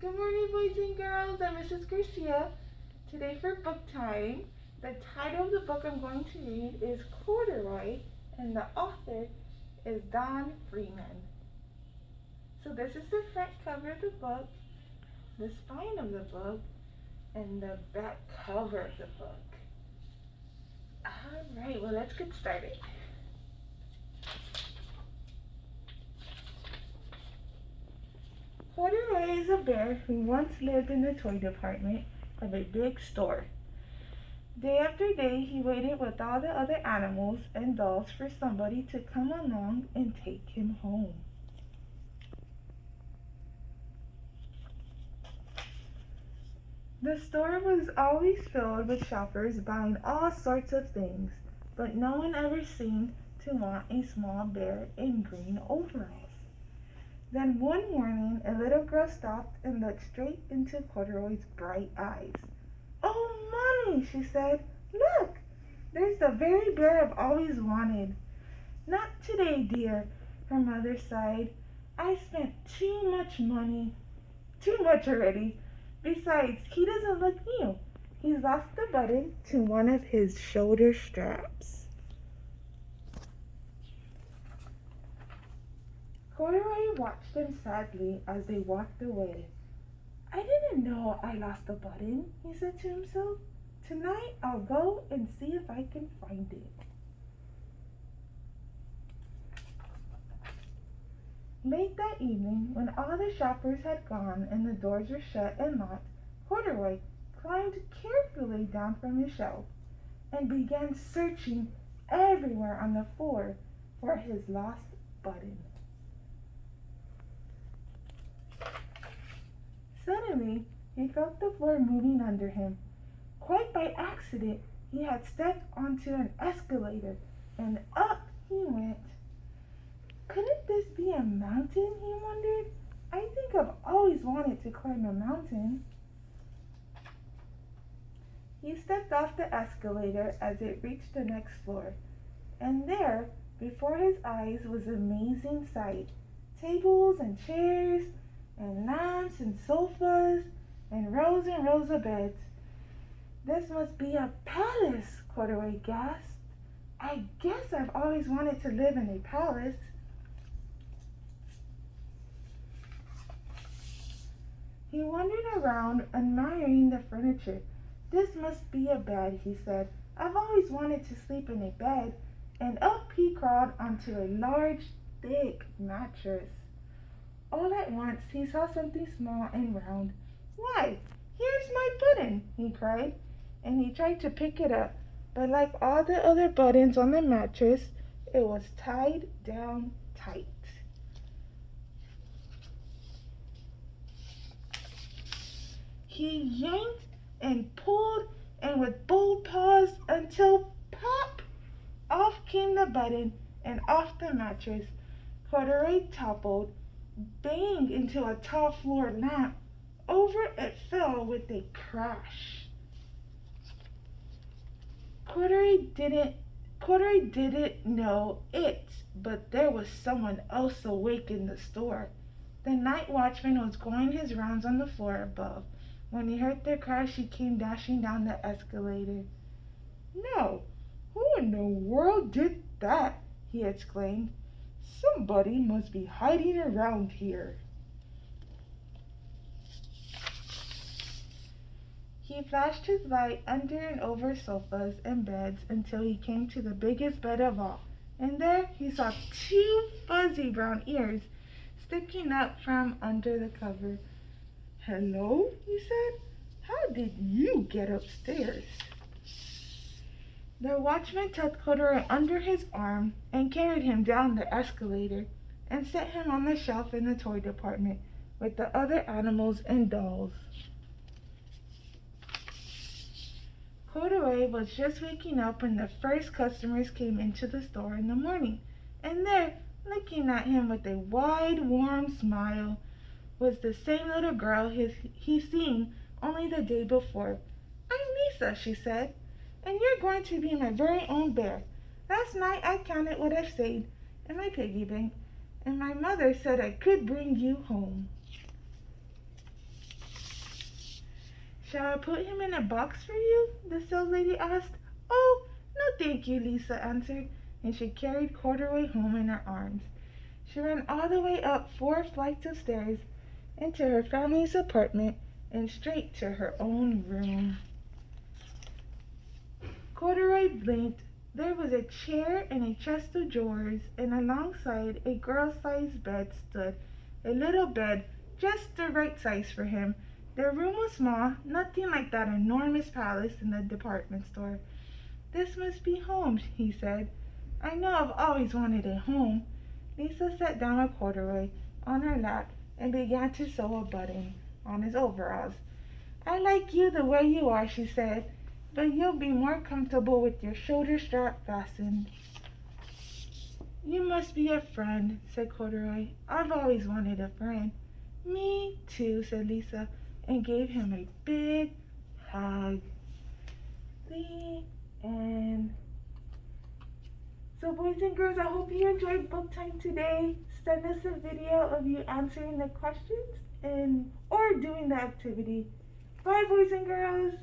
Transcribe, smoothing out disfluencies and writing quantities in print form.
Good morning, boys and girls. I'm Mrs. Garcia. Today for book time, the title of the book I'm going to read is Corduroy, and the author is Don Freeman. So this is the front cover of the book, the spine of the book, and the back cover of the book. Alright, well let's get started. Corduroy is a bear who once lived in the toy department of a big store. Day after day, he waited with all the other animals and dolls for somebody to come along and take him home. The store was always filled with shoppers buying all sorts of things, but no one ever seemed to want a small bear in green overalls. Then one morning, a little girl stopped and looked straight into Corduroy's bright eyes. "Oh, Mommy," she said, "look! There's the very bear I've always wanted." "Not today, dear," her mother sighed. "I spent too much money. Too much already. Besides, he doesn't look new. He's lost the button to one of his shoulder straps." Corduroy watched them sadly as they walked away. "I didn't know I lost the button," he said to himself. "Tonight I'll go and see if I can find it." Late that evening, when all the shoppers had gone and the doors were shut and locked, Corduroy climbed carefully down from his shelf and began searching everywhere on the floor for his lost button. Suddenly, he felt the floor moving under him. Quite by accident, he had stepped onto an escalator, and up he went. Couldn't this be a mountain, he wondered? I think I've always wanted to climb a mountain. He stepped off the escalator as it reached the next floor, and there, before his eyes, was an amazing sight. Tables and chairs, and lamps and sofas, and rows of beds. "This must be a palace," Corduroy gasped. "I guess I've always wanted to live in a palace." He wandered around, admiring the furniture. "This must be a bed," he said. "I've always wanted to sleep in a bed." And up he crawled onto a large, thick mattress. All at once he saw something small and round. "Why, here's my button!" he cried, and he tried to pick it up, but like all the other buttons on the mattress, it was tied down tight. He yanked and pulled and with bold paws until pop! Off came the button and off the mattress. Corduroy toppled, banged into a tall floor lamp. Over it fell with a crash. Corduroy didn't know it, but there was someone else awake in the store. The night watchman was going his rounds on the floor above. When he heard the crash, he came dashing down the escalator. "No, who in the world did that?" he exclaimed. "Somebody must be hiding around here." He flashed his light under and over sofas and beds until he came to the biggest bed of all, and there he saw two fuzzy brown ears sticking up from under the cover. "Hello," he said. "How did you get upstairs?" The watchman took Corduroy under his arm and carried him down the escalator and set him on the shelf in the toy department with the other animals and dolls. Corduroy was just waking up when the first customers came into the store in the morning, and there, looking at him with a wide, warm smile, was the same little girl he seen only the day before. "I'm Lisa," she said, "and you're going to be my very own bear. Last night I counted what I've saved in my piggy bank, and my mother said I could bring you home." Shall I put him in a box for you? The sales lady asked. Oh, no thank you, Lisa answered, and she carried Corduroy home in her arms. She ran all the way up 4 flights of stairs into her family's apartment and straight to her own room. Corduroy blinked. There was a chair and a chest of drawers, and alongside a girl-sized bed stood a little bed just the right size for him. Their room was small, nothing like that enormous palace in the department store. This must be home, he said. I know I've always wanted a home. Lisa sat down with Corduroy on her lap and began to sew a button on his overalls. I like you the way you are, she said, but you'll be more comfortable with your shoulder strap fastened. You must be a friend, said Corduroy. I've always wanted a friend. Me too, said Lisa, and gave him a big hug. The end. So boys and girls, I hope you enjoyed book time today. Send us a video of you answering the questions or doing the activity. Bye boys and girls.